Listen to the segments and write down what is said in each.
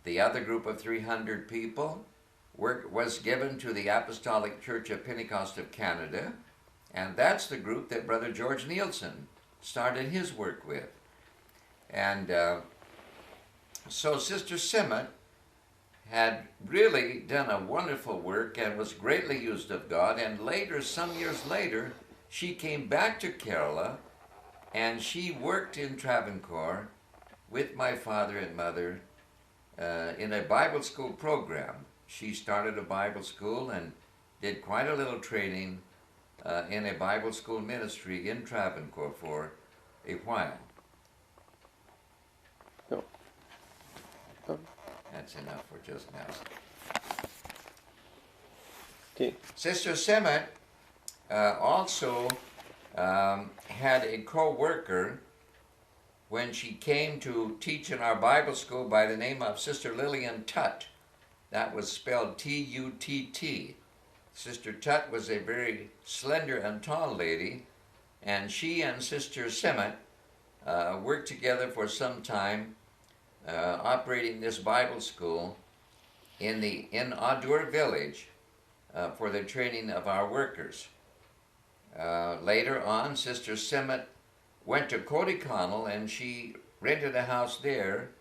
The other group of 300 people was given to the Apostolic Church of Pentecost of Canada, and that's the group that Brother George Nielsen started his work with. And so Sister Simmet had really done a wonderful work and was greatly used of God, and later, some years later, she came back to Kerala and she worked in Travancore with my father and mother in a Bible school program. She started a Bible school and did quite a little training in a Bible school ministry in Travancore for a while. No. No. That's enough for just now. Okay. Sister Simmet also had a co-worker when she came to teach in our Bible school by the name of Sister Lillian Tutt. That was spelled T-U-T-T. Sister Tutt was a very slender and tall lady, and she and Sister Simmet worked together for some time, operating this Bible school in Adur village for the training of our workers. Later on, Sister Simmet went to Kodaikanal and she rented a house there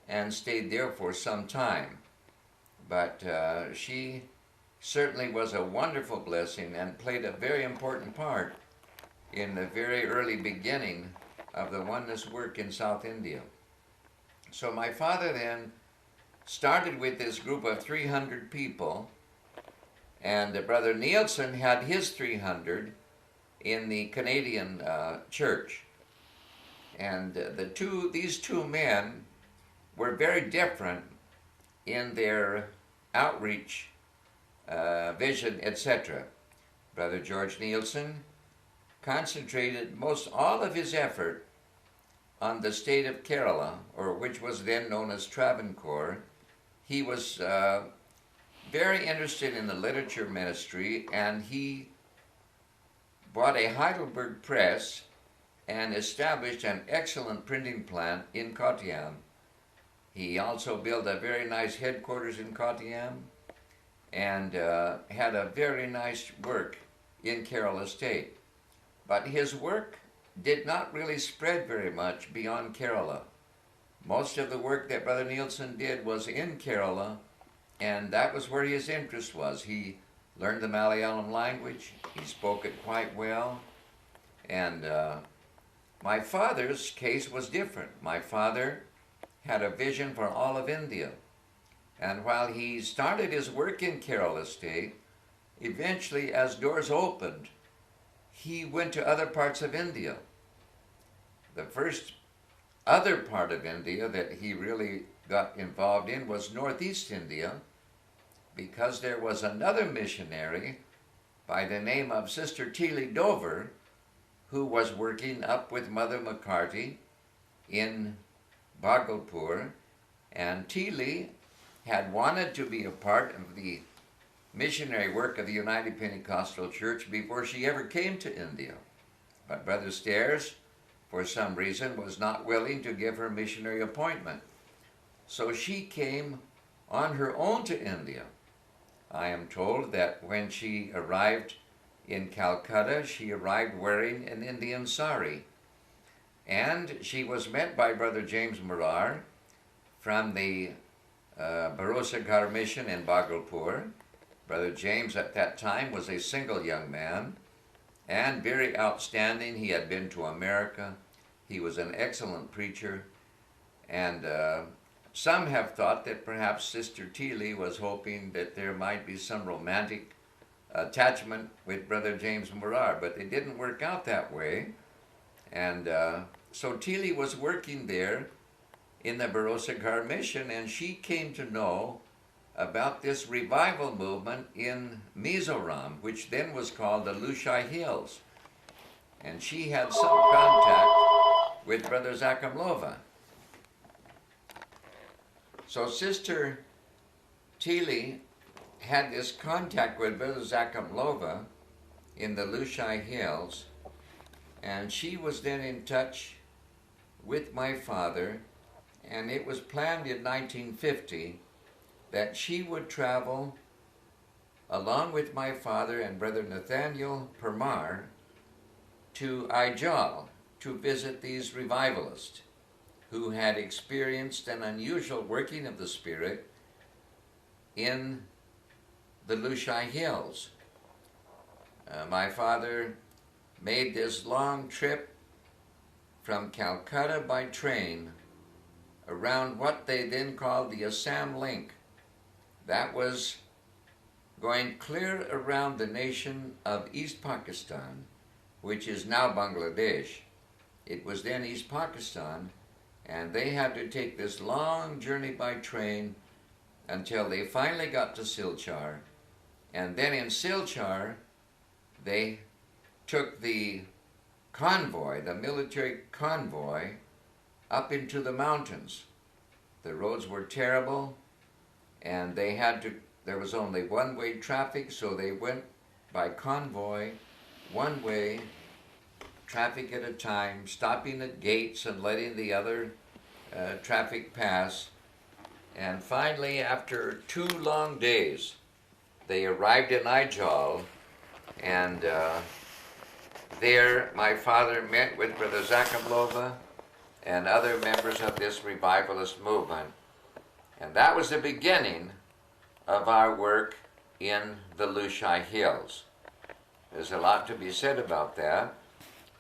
and stayed there for some time. But she certainly was a wonderful blessing and played a very important part in the very early beginning of the oneness work in South India. So my father then started with this group of 300 people, and Brother Nielsen had his 300 in the Canadian church. And these two men were very different in their outreach, vision, etc. Brother George Nielsen concentrated most all of his effort on the state of Kerala, or which was then known as Travancore. He was very interested in the literature ministry, and he bought a Heidelberg press and established an excellent printing plant in Kottayam. He also built a very nice headquarters in Kottayam and had a very nice work in Kerala State. But his work did not really spread very much beyond Kerala. Most of the work that Brother Nielsen did was in Kerala, and that was where his interest was. He learned the Malayalam language, he spoke it quite well, and my father's case was different. My father had a vision for all of India, and while he started his work in Kerala State, eventually as doors opened, he went to other parts of India. The first other part of India that he really got involved in was Northeast India, because there was another missionary by the name of Sister Teely Dover who was working up with Mother McCarty in Bhagalpur, and Teely had wanted to be a part of the missionary work of the United Pentecostal Church before she ever came to India. But Brother Stairs, for some reason, was not willing to give her missionary appointment. So she came on her own to India. I am told that when she arrived in Calcutta, she arrived wearing an Indian sari. And she was met by Brother James Murar from the Bharosaghar mission in Bhagalpur. Brother James at that time was a single young man and very outstanding. He had been to America. He was an excellent preacher. And some have thought that perhaps Sister Teely was hoping that there might be some romantic attachment with Brother James Murar, but it didn't work out that way. And so Teely was working there in the Bharosaghar mission, and she came to know about this revival movement in Mizoram, which then was called the Lushai Hills. And she had some contact with Brother Zakamlova. So Sister Teely had this contact with Brother Zakamlova in the Lushai Hills, and she was then in touch with my father and it was planned in 1950 that she would travel along with my father and Brother Nathaniel Permar to Ijal to visit these revivalists who had experienced an unusual working of the Spirit in the Lushai Hills. My father made this long trip from Calcutta by train around what they then called the Assam Link. That was going clear around the nation of East Pakistan, which is now Bangladesh. It was then East Pakistan, and they had to take this long journey by train until they finally got to Silchar. And then in Silchar, they took the convoy, the military convoy, up into the mountains. The roads were terrible, and there was only one-way traffic, so they went by convoy, one way, traffic at a time, stopping at gates and letting the other traffic pass. And finally, after 2 long days, they arrived in Ijal, and there my father met with Brother Zakhablova and other members of this revivalist movement. And that was the beginning of our work in the Lushai Hills. There's a lot to be said about that,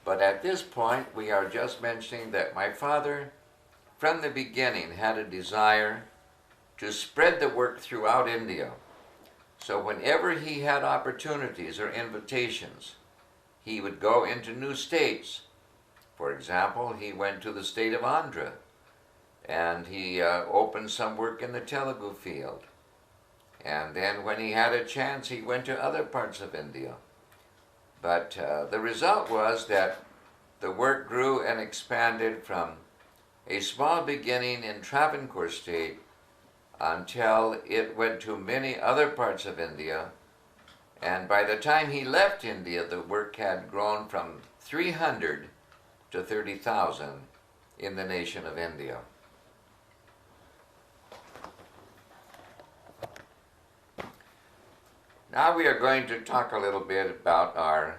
but at this point we are just mentioning that my father from the beginning had a desire to spread the work throughout India. So whenever he had opportunities or invitations, he would go into new states. For example, he went to the state of Andhra, and he opened some work in the Telugu field. And then when he had a chance, he went to other parts of India. But the result was that the work grew and expanded from a small beginning in Travancore state until it went to many other parts of India. And by the time he left India, the work had grown from 300 to 30,000 in the nation of India. Now we are going to talk a little bit about our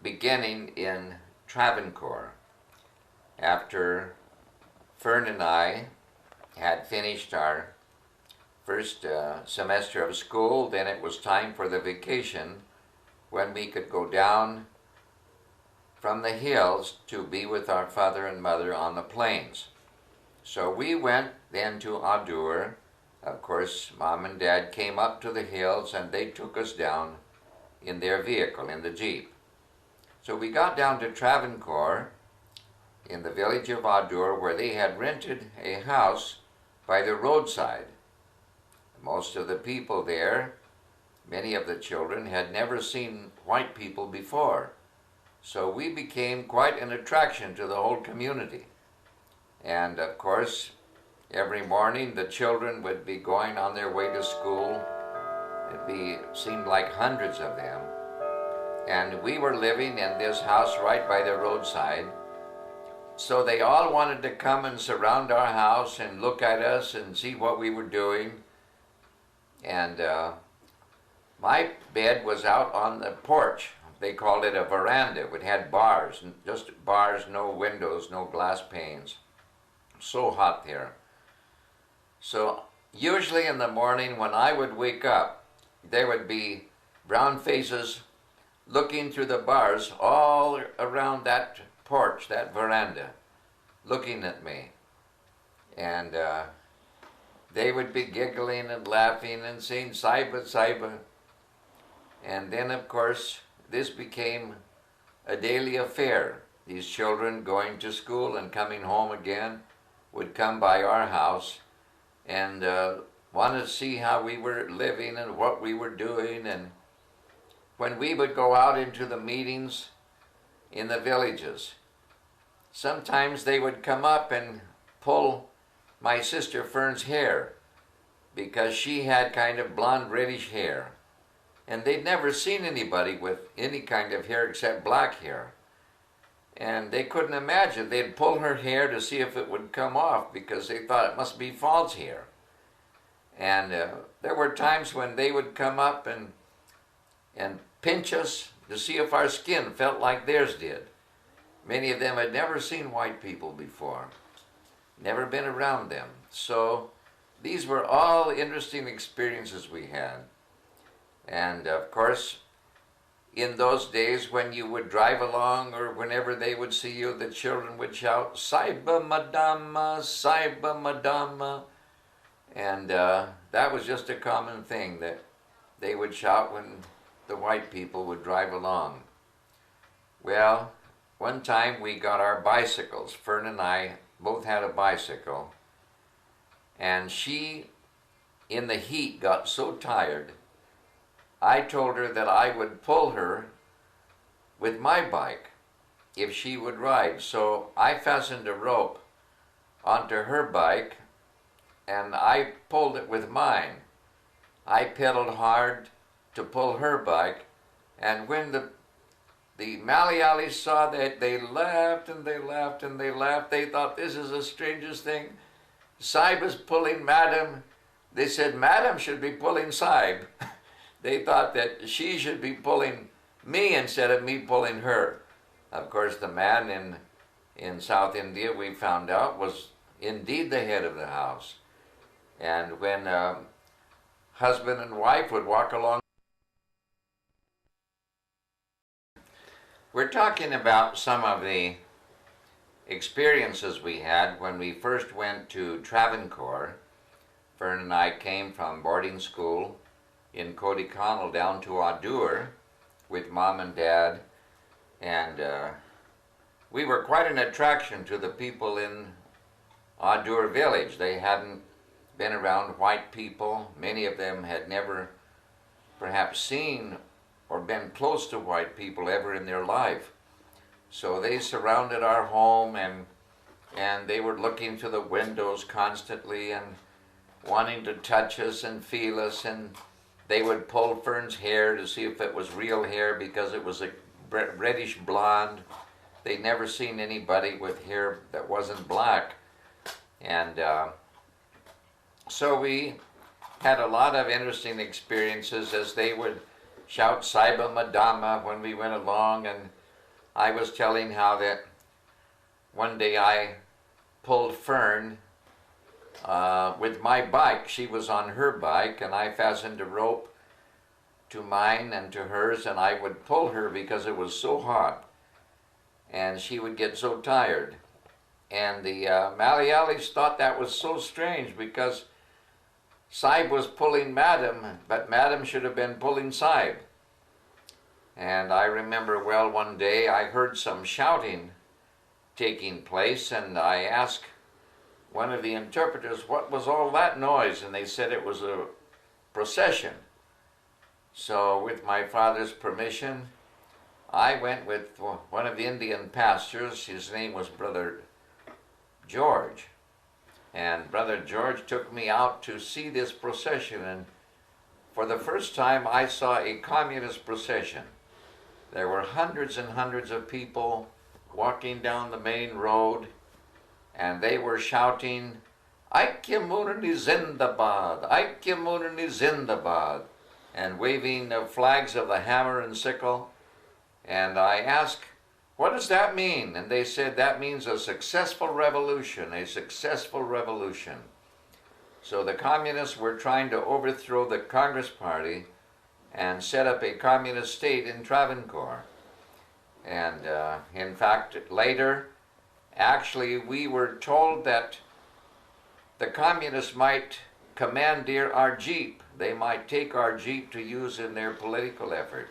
beginning in Travancore. After Fern and I had finished our first semester of school, then it was time for the vacation when we could go down from the hills to be with our father and mother on the plains. So we went then to Adur. Of course, Mom and Dad came up to the hills and they took us down in their vehicle, in the Jeep. So we got down to Travancore in the village of Adur, where they had rented a house by the roadside. Most of the people there, many of the children, had never seen white people before. So we became quite an attraction to the whole community. And of course, every morning the children would be going on their way to school. Seemed like hundreds of them. And we were living in this house right by the roadside. So they all wanted to come and surround our house and look at us and see what we were doing. And my bed was out on the porch. They called it a veranda. It had bars, just bars, no windows, no glass panes. So hot there. So usually in the morning when I would wake up, there would be brown faces looking through the bars all around that porch, that veranda, looking at me. And they would be giggling and laughing and saying, "Saiba, Saiba." And then, of course, this became a daily affair. These children going to school and coming home again would come by our house and want to see how we were living and what we were doing. And when we would go out into the meetings in the villages, sometimes they would come up and pull my sister Fern's hair because she had kind of blonde reddish hair. And they'd never seen anybody with any kind of hair except black hair. And they couldn't imagine. They'd pull her hair to see if it would come off because they thought it must be false hair. And there were times when they would come up and pinch us to see if our skin felt like theirs did. Many of them had never seen white people before, never been around them. So these were all interesting experiences we had. And of course, in those days when you would drive along or whenever they would see you, the children would shout, "Saiba Madama, Saiba Madama." And that was just a common thing that they would shout when the white people would drive along. Well, one time we got our bicycles. Fern and I both had a bicycle. And she, in the heat, got so tired, I told her that I would pull her with my bike if she would ride. So I fastened a rope onto her bike and I pulled it with mine. I pedaled hard to pull her bike, and when the Malayalis saw that, they laughed and they laughed and they laughed. They thought, this is the strangest thing. Saib is pulling Madam. They said Madam should be pulling Saib. They thought that she should be pulling me instead of me pulling her. Of course, the man in South India, we found out, was indeed the head of the house. And when husband and wife would walk along, we're talking about some of the experiences we had when we first went to Travancore. Fern and I came from boarding school in Kodaikanal down to Adur with Mom and Dad, and we were quite an attraction to the people in Adur village. They hadn't been around white people. Many of them had never perhaps seen or been close to white people ever in their life. So they surrounded our home, and they were looking to the windows constantly and wanting to touch us and feel us, and they would pull Fern's hair to see if it was real hair because it was a reddish blonde. They'd never seen anybody with hair that wasn't black. And so we had a lot of interesting experiences as they would shout Saiba Madama when we went along, and I was telling how that one day I pulled Fern with my bike. She was on her bike, and I fastened a rope to mine and to hers, and I would pull her because it was so hot, and she would get so tired. And the Malayalis thought that was so strange because Saib was pulling Madam, but Madam should have been pulling Saib. And I remember well one day I heard some shouting taking place, and I asked one of the interpreters, what was all that noise? And they said it was a procession. So with my father's permission, I went with one of the Indian pastors. His name was Brother George. And Brother George took me out to see this procession, and for the first time I saw a communist procession. There were hundreds and hundreds of people walking down the main road, and they were shouting, "Aikya Munani Zindabad, Aikya Munani Zindabad," and waving the flags of the hammer and sickle. And I asked, what does that mean? And they said that means a successful revolution, a successful revolution. So the communists were trying to overthrow the Congress Party and set up a communist state in Travancore. And in fact, later, actually, we were told that the communists might commandeer our Jeep. They might take our Jeep to use in their political effort.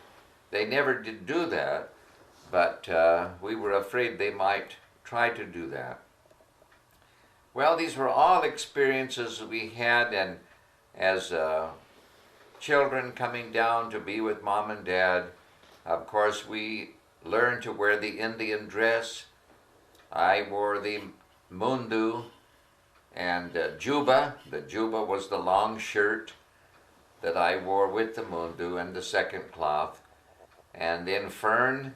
They never did do that, but we were afraid they might try to do that. Well, these were all experiences we had, and as children coming down to be with Mom and Dad, of course we learned to wear the Indian dress. I wore the mundu and juba. The juba was the long shirt that I wore with the mundu and the second cloth. And then Fern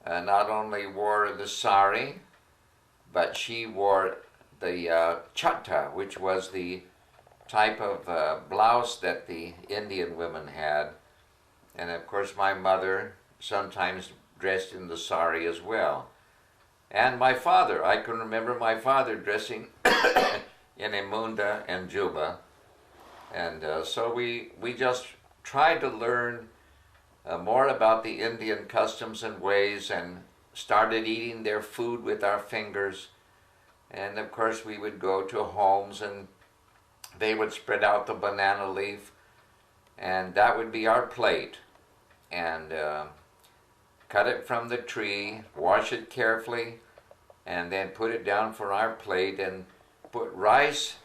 not only wore the sari, but she wore the chatta, which was the type of blouse that the Indian women had. And of course my mother sometimes dressed in the sari as well. And my father, I can remember my father dressing in a munda and juba. And so we just tried to learn more about the Indian customs and ways, and started eating their food with our fingers. And of course we would go to homes and they would spread out the banana leaf, and that would be our plate. And cut it from the tree, wash it carefully, and then put it down for our plate, and put rice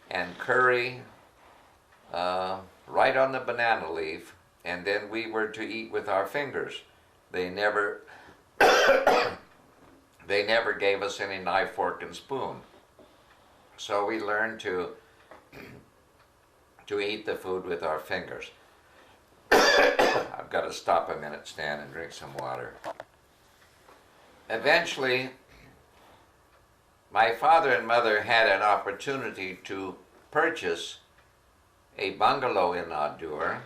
and curry right on the banana leaf, and then we were to eat with our fingers. They never they never gave us any knife, fork, and spoon. So we learned to eat the food with our fingers. I've got to stop a minute, Stan, and drink some water. Eventually, my father and mother had an opportunity to purchase a bungalow in Adur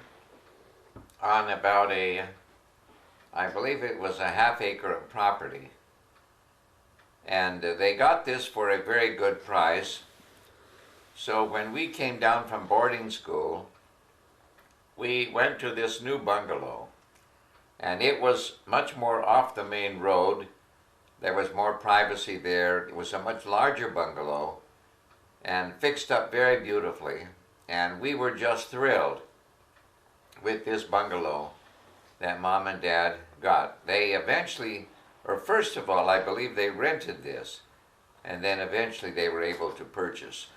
on about I believe it was a half acre of property. And they got this for a very good price. So when we came down from boarding school, we went to this new bungalow, and it was much more off the main road. There was more privacy there. It was a much larger bungalow and fixed up very beautifully, and we were just thrilled with this bungalow that Mom and Dad got. They eventually, or first of all, I believe they rented this, and then eventually they were able to purchase.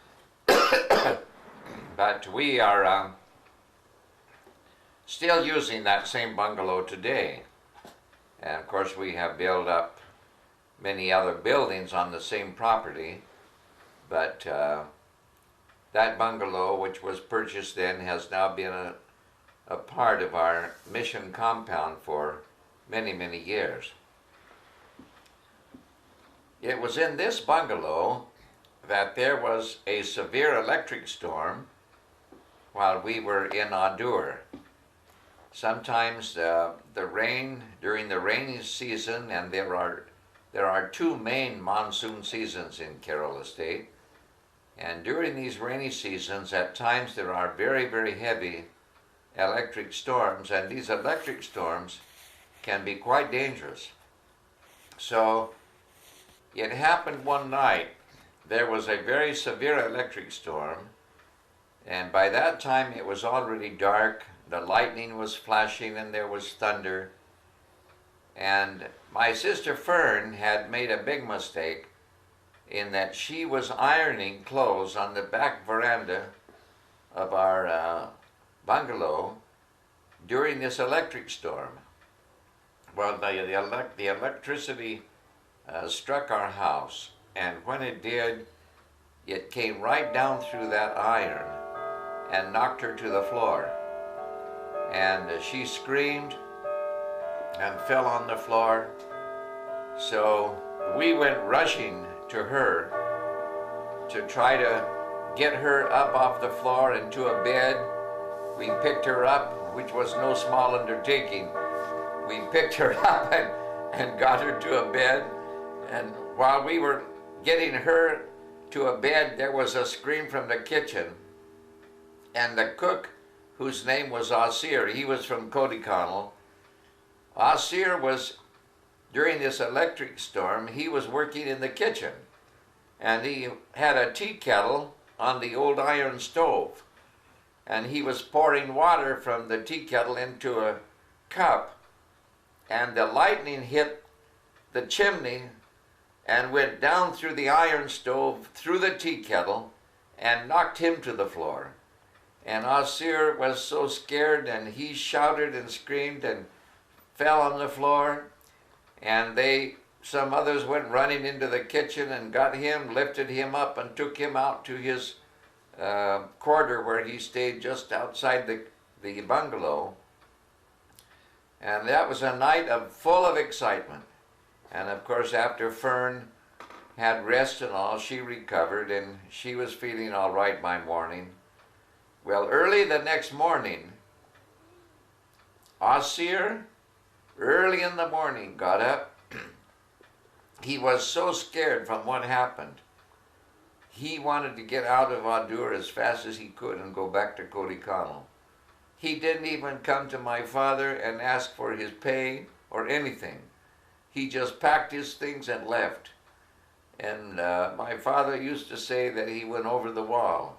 But we are still using that same bungalow today. And of course we have built up many other buildings on the same property, but that bungalow, which was purchased then, has now been a part of our mission compound for many, many years. It was in this bungalow that there was a severe electric storm while we were in Adur. Sometimes the rain, during the rainy season, and there are two main monsoon seasons in Kerala State, and during these rainy seasons at times there are very, very heavy electric storms, and these electric storms can be quite dangerous. So it happened one night. There was a very severe electric storm, and by that time it was already dark. The lightning was flashing and there was thunder. And my sister Fern had made a big mistake in that she was ironing clothes on the back veranda of our bungalow during this electric storm. Well, the electricity struck our house, and when it did, it came right down through that iron and knocked her to the floor. And she screamed and fell on the floor. So we went rushing to her to try to get her up off the floor into a bed. We picked her up, which was no small undertaking. We picked her up and got her to a bed. And while we were getting her to a bed, there was a scream from the kitchen. And the cook, whose name was Asir, he was from Kodaikanal. Asir was, during this electric storm, he was working in the kitchen. And he had a tea kettle on the old iron stove. And he was pouring water from the tea kettle into a cup. And the lightning hit the chimney and went down through the iron stove, through the tea kettle, and knocked him to the floor. And Asir was so scared, and he shouted and screamed and fell on the floor. And some others went running into the kitchen and got him, lifted him up, and took him out to his quarter where he stayed just outside the bungalow. And that was a night full of excitement. And of course, after Fern had rest and all, she recovered and she was feeling all right by morning. Well, early the next morning, Osir, early in the morning, got up. He was so scared from what happened. He wanted to get out of Adur as fast as he could and go back to Kodikano. He didn't even come to my father and ask for his pay or anything. He just packed his things and left. And my father used to say that he went over the wall.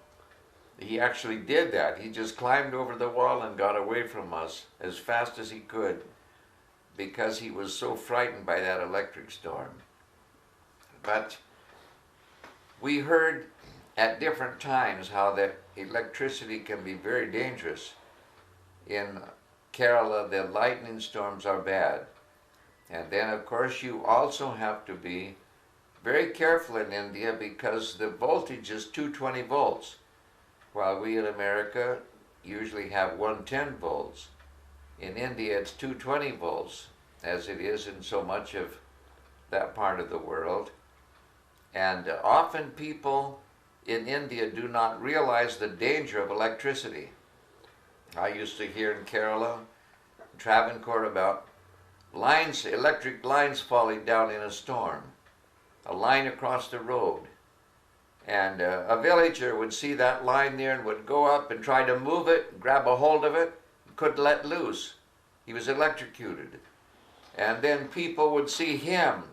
He actually did that. He just climbed over the wall and got away from us as fast as he could because he was so frightened by that electric storm. But we heard at different times how that electricity can be very dangerous. In Kerala, the lightning storms are bad. And then, of course, you also have to be very careful in India because the voltage is 220 volts, while we in America usually have 110 volts. In India, it's 220 volts, as it is in so much of that part of the world. And often people in India do not realize the danger of electricity. I used to hear in Kerala, Travancore, about lines, electric lines falling down in a storm, a line across the road. And a villager would see that line there and would go up and try to move it, grab a hold of it, couldn't let loose. He was electrocuted. And then people would see him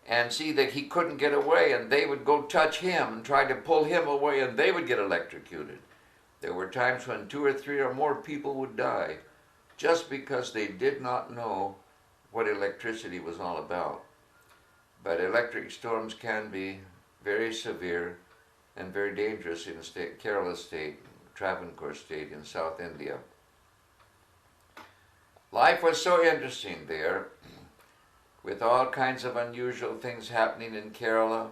and see that he couldn't get away, and they would go touch him and try to pull him away, and they would get electrocuted. There were times when 2 or 3 or more people would die just because they did not know what electricity was all about. But electric storms can be very severe and very dangerous in Kerala state, Travancore state in South India. Life was so interesting there, with all kinds of unusual things happening in Kerala.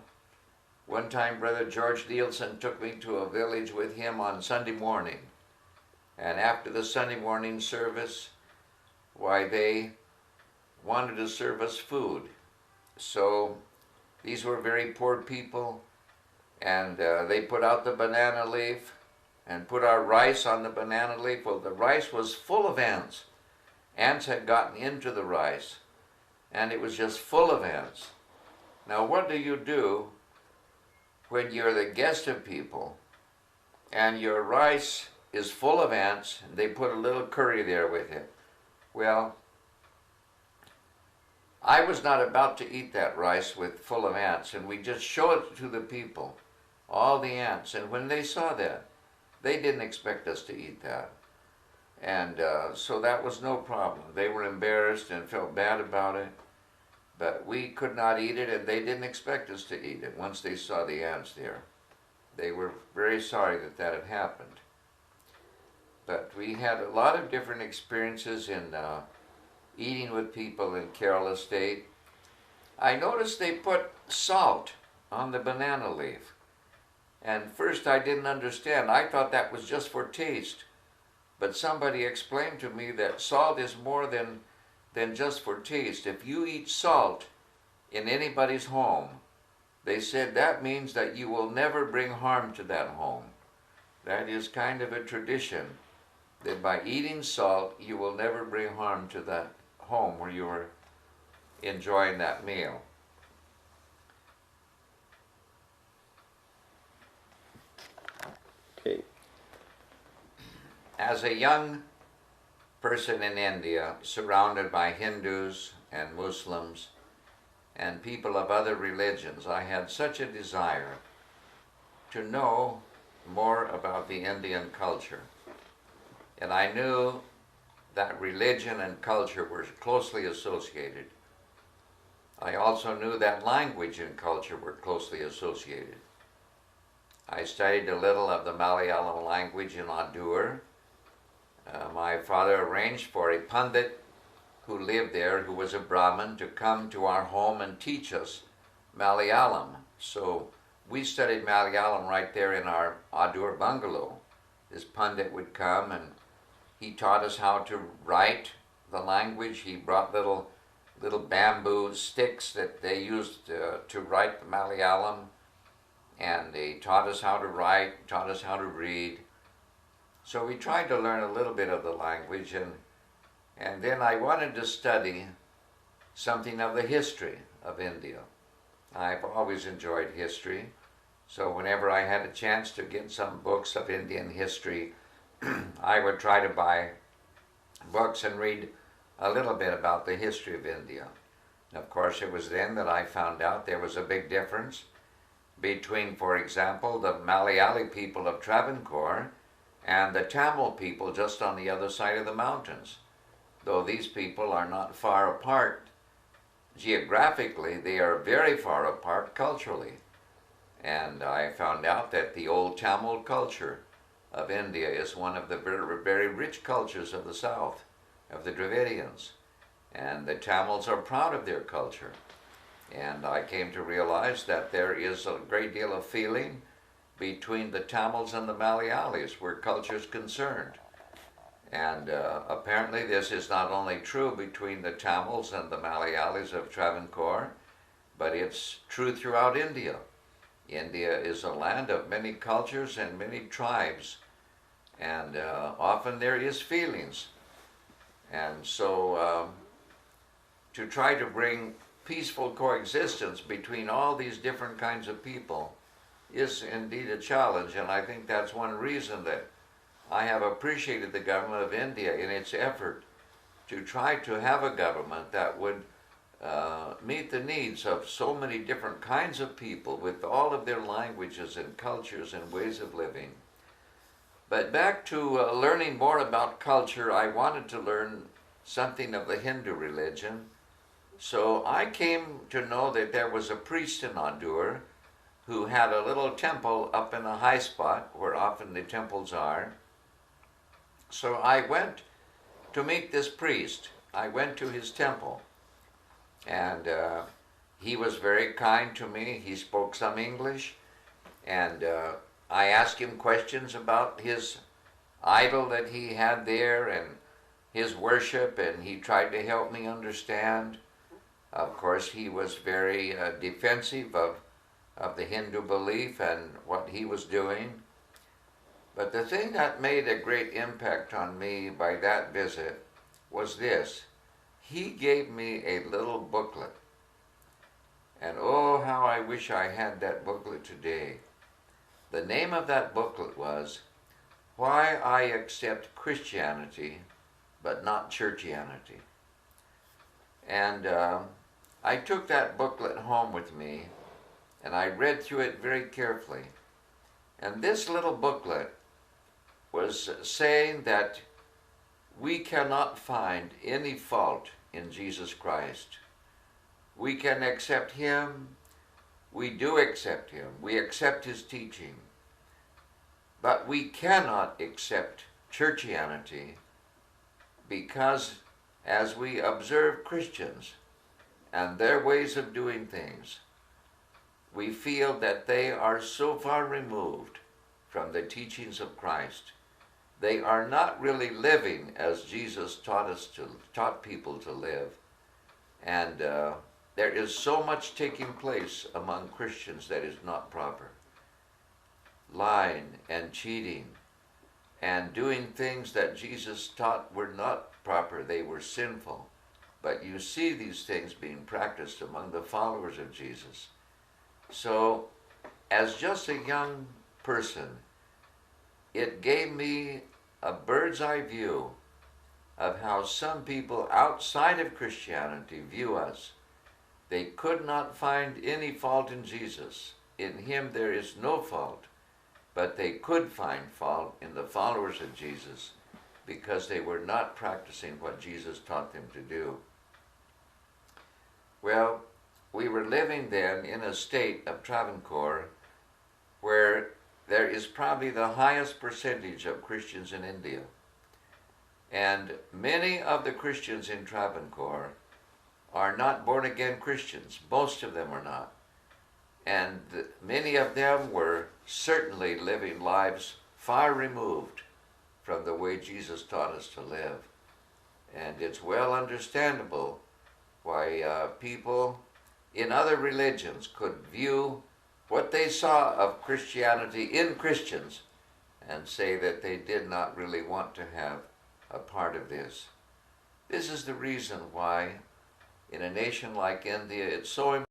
One time, Brother George Nielsen took me to a village with him on Sunday morning. And after the Sunday morning service, why, they wanted to serve us food. So these were very poor people, and they put out the banana leaf and put our rice on the banana leaf. Well, the rice was full of ants. Ants had gotten into the rice, and it was just full of ants. Now, what do you do when you're the guest of people and your rice is full of ants and they put a little curry there with it? Well, I was not about to eat that rice full of ants, and we just showed it to the people, all the ants, and when they saw that, they didn't expect us to eat that. And so that was no problem. They were embarrassed and felt bad about it, but we could not eat it, and they didn't expect us to eat it once they saw the ants there. They were very sorry that that had happened. But we had a lot of different experiences in eating with people in Kerala state. I noticed they put salt on the banana leaf. And first I didn't understand. I thought that was just for taste. But somebody explained to me that salt is more than just for taste. If you eat salt in anybody's home, they said that means that you will never bring harm to that home. That is kind of a tradition, that by eating salt, you will never bring harm to that home where you are enjoying that meal. Okay. As a young person in India, surrounded by Hindus and Muslims and people of other religions, I had such a desire to know more about the Indian culture. And I knew that religion and culture were closely associated. I also knew that language and culture were closely associated. I studied a little of the Malayalam language in Adur. My father arranged for a pundit who lived there, who was a Brahmin, to come to our home and teach us Malayalam. So we studied Malayalam right there in our Adur bungalow. This pundit would come and he taught us how to write the language. He brought little little bamboo sticks that they used to write the Malayalam, and they taught us how to write, taught us how to read. So we tried to learn a little bit of the language, and then I wanted to study something of the history of India. I've always enjoyed history, so whenever I had a chance to get some books of Indian history, I would try to buy books and read a little bit about the history of India. And of course, it was then that I found out there was a big difference between, for example, the Malayali people of Travancore and the Tamil people just on the other side of the mountains. Though these people are not far apart geographically, they are very far apart culturally. And I found out that the old Tamil culture of India is one of the very, very rich cultures of the south, of the Dravidians. And the Tamils are proud of their culture. And I came to realize that there is a great deal of feeling between the Tamils and the Malayalis where culture is concerned. And apparently this is not only true between the Tamils and the Malayalis of Travancore, but it's true throughout India. India is a land of many cultures and many tribes, and often there is feelings. And so to try to bring peaceful coexistence between all these different kinds of people is indeed a challenge, and I think that's one reason that I have appreciated the government of India in its effort to try to have a government that would meet the needs of so many different kinds of people with all of their languages and cultures and ways of living. But back to learning more about culture, I wanted to learn something of the Hindu religion. So I came to know that there was a priest in Andur who had a little temple up in a high spot where often the temples are. So I went to meet this priest. I went to his temple, and he was very kind to me. He spoke some English, and I asked him questions about his idol that he had there and his worship, and he tried to help me understand. Of course, he was very defensive of the Hindu belief and what he was doing. But the thing that made a great impact on me by that visit was this. He gave me a little booklet. And oh, how I wish I had that booklet today. The name of that booklet was Why I Accept Christianity but Not Churchianity. And I took that booklet home with me, and I read through it very carefully. And this little booklet was saying that we cannot find any fault in Jesus Christ. We can accept him. We do accept him. We accept his teaching. But we cannot accept churchianity because as we observe Christians and their ways of doing things, we feel that they are so far removed from the teachings of Christ. They are not really living as Jesus taught people to live. And there is so much taking place among Christians that is not proper. Lying and cheating and doing things that Jesus taught were not proper, they were sinful. But you see these things being practiced among the followers of Jesus. So, as just a young person, it gave me a bird's eye view of how some people outside of Christianity view us. They could not find any fault in Jesus. In him there is no fault, but they could find fault in the followers of Jesus because they were not practicing what Jesus taught them to do. Well, we were living then in a state of Travancore where there is probably the highest percentage of Christians in India. And many of the Christians in Travancore are not born-again Christians. Most of them are not. And many of them were certainly living lives far removed from the way Jesus taught us to live. And it's well understandable why people in other religions could view what they saw of Christianity in Christians and say that they did not really want to have a part of this. This is the reason why in a nation like India it's so important